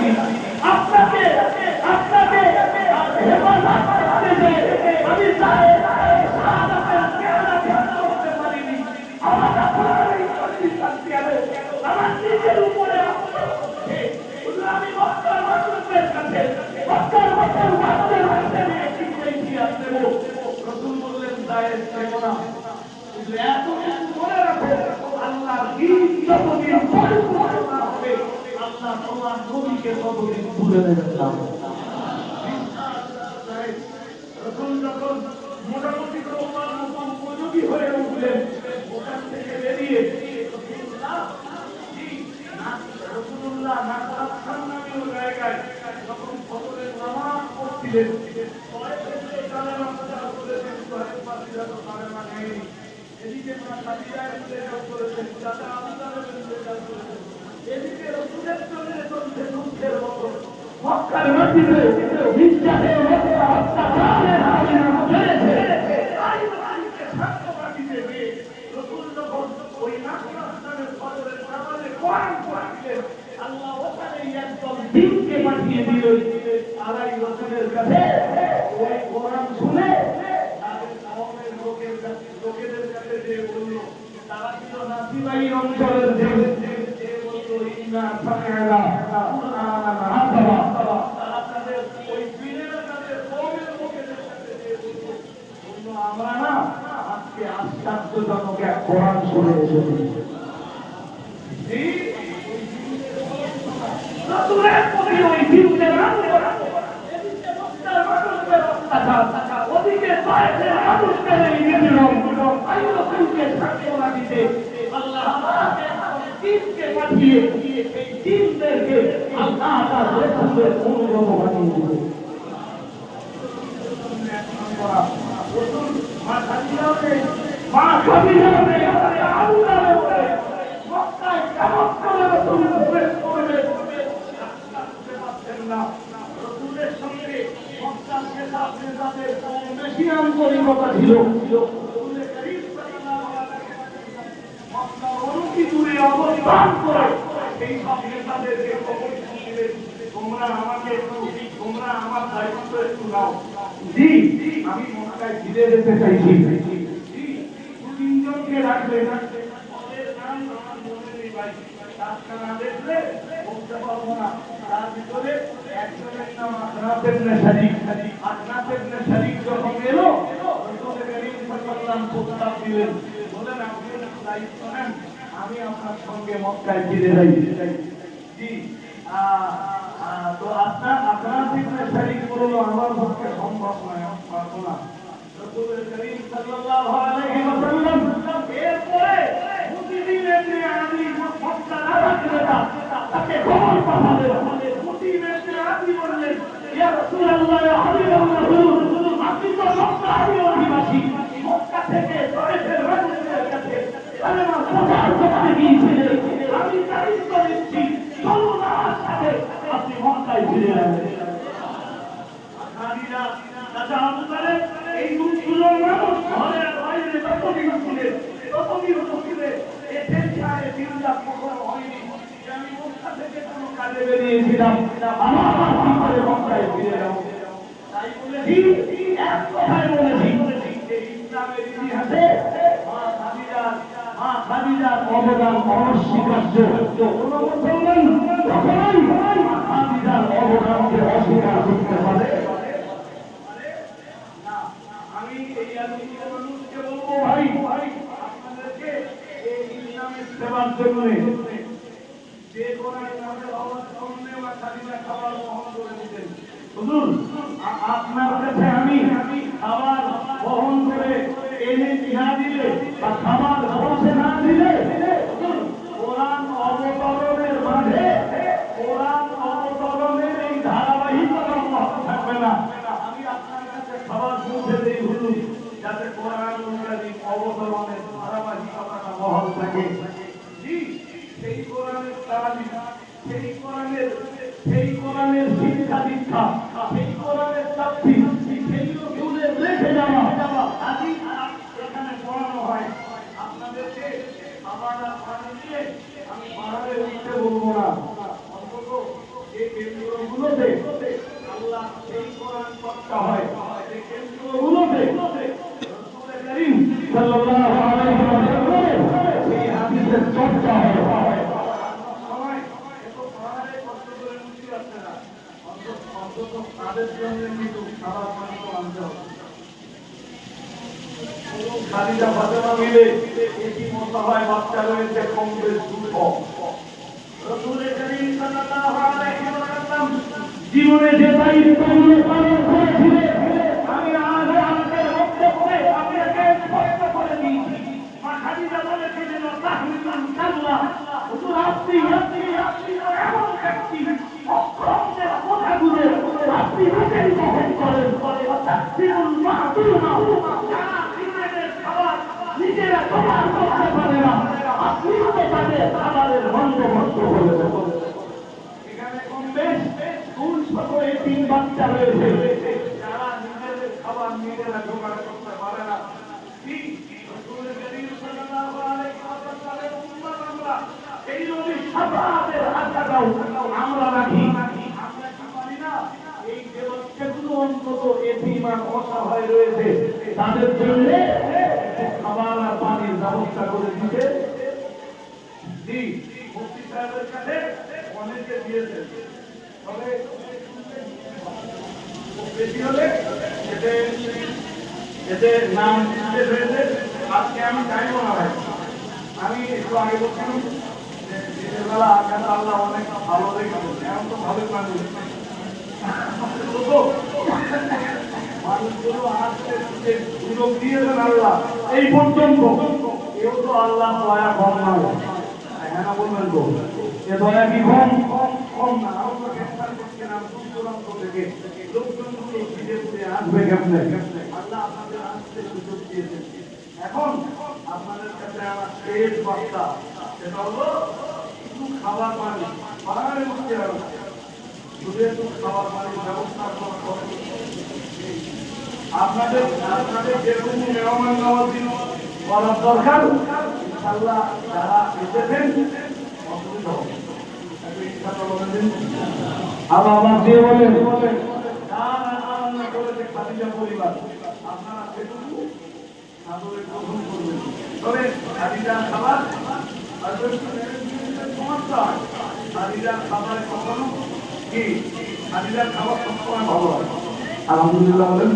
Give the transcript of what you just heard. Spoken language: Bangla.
আপনাকে আপনাকে হেফাজত করতে যে আমি শাহাদাতের চেহারা দেখতে করতে পারিনি। আমার আপনার এই শান্তি আলো আমার নিজের উপরে আমি মক্কার মানুষদের কাছে মক্কার মানুষদের কাছে একটি ইতিহাস দেব। রাসূল বললেন দায়ের দেব না, কিন্তু এত কিছু মনে রাখো, আল্লাহর দ্বীন যতদিন পরিপূর্ণ না হবে আল্লাহ তোমার নবীকে ততদিন ভুলে দেবেন না। রাসূল যখন মোটামুটি তোমার মতো উপযোগী হয়ে উঠলেন, ওখান থেকে বেরিয়ে রাসূলুল্লাহ নাকাবখান নামীয় জায়গায় যখন ফজরের নামাজ পড়ছিলেন, এদিকে এদিকে রসুলের চলে চলছে যুদ্ধের মতো মক্কার মাটিতে নিঃশ্বাসের মতো অত্যাচারের পরিণাম চলেছে। তাই রসুলকে শান্ত বাটিতে গিয়ে রসুল যখন ওই নাকাবখানের ফজরের নামাজে কোরআন পড়ছিলেন, আল্লাহ ওখানে একদম দিনকে পাঠিয়ে দিল আড়াই বছরের কাছে। ওই কোরআন শুনে লোকেদের কাছে যে বলল, তারা ছিল নাসিবাই অঞ্চলের যে বলতো ইন্না সামি'না কুরআনান আযাবা, তারা তাদের ওই পীরের কাছে কওমের লোকেদের কাছে যে বলল আমরা না আজকে আশ্চর্যজনক এক কোরআন শুনে এসেছি। রাসূলের প্রতি ওই দিনের এদিকে মক্কার মানুষদের অত্যাচার, ওদিকে তায়েফের মানুষদের এই নিপীড়ন, আই রাসূলকে সান্ত্বনা দিতে আল্লাহ দ্বীনকে পাঠিয়ে এই দ্বীনদেরকে আল্লাহ তার রাসূলের অনুগত বানিয়ে দিবে। মা খাদিজাও নেই, আবু তালেব নেই, মক্কায় কেমন করে রাসূল প্রবেশ করবে না। রাসূলের সঙ্গে মক্কার নেতাদের কম বেশি আন্তরিকতা ছিল। রাসূলের কারীম সাল্লাল্লাহু আলাইহি ওয়াসাল্লাম মক্কার অনেক দূরে অবস্থান করে সেই সব নেতাদেরকে খবর দিলেন, তোমরা আমার দায়িত্ব একটু নাও। জি, আমি মক্কায় ফিরে যেতে চাইছি। জি, তিনজনকে রাখবেন, ওদের নাম আমার মনে নেই ভাই, তার না দেখলে বলতে পারবো না। তার ভিতরে একজনের নাম আখনাফ ইবনে শারিক। আখনাফ ইবনে শারিক যখন এলো, রাসূল কারীম সাল্লাল্লাহু আলাইহি ওয়াসাল্লাম প্রস্তাব দিলেন, বলেন আপনি দায়িত্ব নেন, আমি আপনার সঙ্গে মক্কায় ফিরে যাই। জি, তো আখনাফ ইবনে শারিক বলল আমার পক্ষে সম্ভব নয়, আমি পারবো না। রাসূল কারীম সাল্লাল্লাহু আলাইহি ওয়াসাল্লাম এরপরে মুসলিম ইবনে আলী মক্কা রাজা তাকে খবর পাঠালেন। মুসলিম ইবনে আলী বললেন, ইয়া রাসূলুল্লাহ, ইয়া হাবিবাল্লাহ, আপনি তো মক্কারই অধিবাসী, মক্কা থেকে তায়েফের মানুষদের কাছে কালেমা প্রচার করতে গিয়েছিলেন, আমি দায়িত্ব নিচ্ছি, চলুন আমার সাথে আপনি মক্কায় ফিরে যাবেন। খাদিজা রাজা আবু তালেব এই দুঃখগুলোর মানুষ ঘরের বাইরে যতদিন ছিলেন ততদিন ছিলেন, এদের ছায় দিনটা কখনো হয়নি যে আমি মক্কা থেকে কোনো কাজে বেরিয়েছিলাম, আমার কি করে মক্কায় ফিরে যাব। তাই বলেছি, এক কথায় বলেছি, ইসলামের ইতিহাসে মা খাদিজার অবদান অনস্বীকার্য। কোন মুসলমান কখনোই মা খাদিজার অবদানকে অস্বীকার করতে পারে না। আমি এই মানুষকে বলবো, ভাই আপনাদেরকে এই ইসলামের সেবার জন্য যে কোরআন নামের আওয়াজ শুনলে বা খাদিজা খাবার বহন করে দিতেন। হুজুর, আপনার কাছে আমি খাবার বহন করে এনে না দিলে বা খাবার পৌঁছে না দিলে কোরআন অবতরণের মাঝে কোরআন অবতরণের এই ধারাবাহিকতা থাকবে না। আমি আপনার কাছে খাবার পৌঁছে দিই হুজুর, যাতে কোরআন কারীম অবতরণের ধারাবাহিকতাটা বহাল থাকে। জি, সেই কোরআনের তালিম, সেই কোরআনের শিক্ষা দীক্ষা, সেই কোরআনের তাফসীর, সেই রসূলের রেখে যাওয়া হাদিস এখানে পড়ানো হয়। আপনাদেরকে খাবার পানি দিয়ে আমি পাহাড়ে উঠতে বলবো না, অন্তত যে কেন্দ্রগুলোতে আল্লাহ সেই কোরআন চর্চা হয়, যে কেন্দ্রগুলোতে রাসূল করিম সাল্লাল্লাহু আলাইহি ওয়াসাল্লামের সেই হাদিসের চর্চা হয়। সময় এত পাহাড়ে কষ্ট করে মুক্তি আসছে না, অন্তত তাদের জন্য কিন্তু খাবার পানি আনতে হবে। খাদিজা ফাতেমা মিলে এটি মোতাবায় বাচ্চা রয়েছে কম বেশ দুটো। রাসূল করিম সাল্লাল্লাহু আলাইহি ওয়াসাল্লাম জীবনে যে দায়িত্বগুলো পালন করেছিলেন, আমি আজ আপনাদের বক্তব্যে আপনাকে স্পষ্ট করে দিয়েছি। মা খাদিজা বলেছিলেন তাহমিলুন কাল্লাহ, হুজুর আপনি এমন ব্যক্তি অক্রমদের কথাগুলো আপনি নিজেই বহন করেন। তাকসিরুল মাহদুনা, যারা নিজেদের খাবার নিজেরা জোগাড় করতে পারে না, আপনি তো তাদের খাবারের বন্দোবস্ত করে দেবেন। এখানে কম বেশ 200 এতিম বাচ্চা রয়েছে যারা নিজেদের খাবার নিজেরা জোগাড় করতে পারে না। রাসূল করিম সাল্লাল্লাহু আলাইহি ওয়াসাল্লামের উম্মত আমরা, এই নবী শাফাআতের আশাটাও আমরা রাখি। আমরা কি পারি না এই যে বাচ্চাগুলো অন্তত এতিম আর অসহায় রয়েছে তাদের জন্য খাবার আর পানির ব্যবস্থা করে দিতে? জি, মুফতি সাহেবের কাছে অনেকে দিয়েছেন, তবে বেশি হলে এতে নাম নিতে হয়েছে। আজকে আমি চাইবো না ভাই, আমি একটু আগে বলছিলাম যে দিনের বেলা আকাশ আল্লাহ অনেক ভালো রেখেছে, এমন তো ভালো মানুষ মানুষগুলো আসতে সুযোগ দিয়েছেন আল্লাহ এই পর্যন্ত, কেউ তো আল্লাহ দয়া কম নয়। হ্যাঁ না বলবেন তো, এ দয়া কি কম না? আমরা গ্রেফতার করছিলাম দূর দূরান্ত থেকে, লোকজনগুলো ফিরে ফিরে আসবে কেমনে? আল্লাহ আপনাদের আসতে সুযোগ দিয়েছেন। এখন আপনাদের কাছে আমার শেষ বার্তা, সেটা হলো কিছু খাবার পানি পাহাড়ে উঠতে হবে, শুধু একটু খাবার পানির ব্যবস্থা করা। আপনাদের যেরকম মেহমান নওয়াজি করার দরকার, ইনশাআল্লাহ যারা এসেছেন অসুবিধা হবে আবার দিয়ে বলেন রান্না করেছে খাদিজা পরিবার, আপনারা সেটুকু সাদরে গ্রহণ করবেন। তবে খাদিজার খাবার সমস্যা হয়, খাদিজার খাবারে কখনো কি খাদিজার খাবার সবসময় ভালো হয়। আলহামদুলিল্লাহ বলেন।